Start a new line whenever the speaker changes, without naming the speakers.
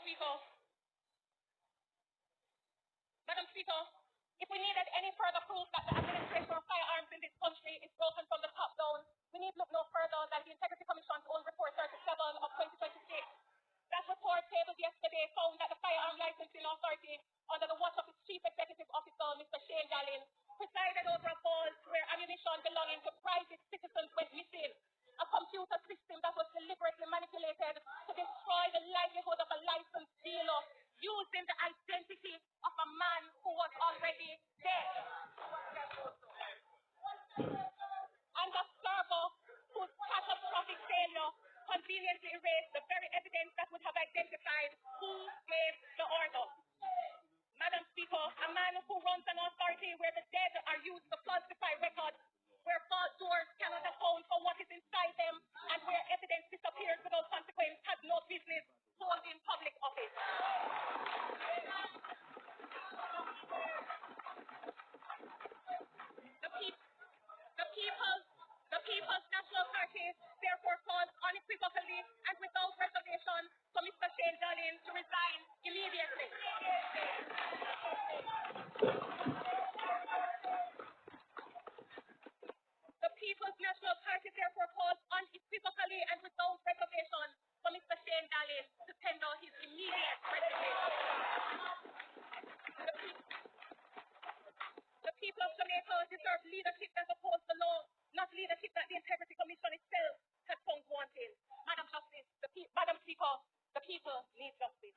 Speaker, Madam Speaker, if we needed any further proof that the administration of firearms in this country is broken from the top down, we need look no further than the Integrity Commission's own report 37 of 2026. That report tabled yesterday found that the Firearm Licensing Authority, under the watch of its Chief Executive Officer, Mr. Shane Dalling, presided over a vault where ammunition belonging to private citizens went missing. A computer system that was deliberately manipulated to destroy the livelihood of a licensed dealer using the identity of a man who was already dead. And a server whose catastrophic failure conveniently erased the very evidence that would have identified who gave the order. Madam Speaker, a man who runs an authority where the dead are used to falsify records, where vault doors cannot account for what is inside them, and where evidence disappears without consequence, has no business holding public office. The People's National Party therefore calls unequivocally and without reservation for Mr. Shane Dalling to resign immediately. The People's National Party therefore calls unequivocally and without reservation for Mr. Shane Dalling to tender his immediate resignation. The people of Jamaica deserve leadership that opposes the law, not leadership that the Integrity Commission itself has found wanting. Madam Speaker, the people need justice.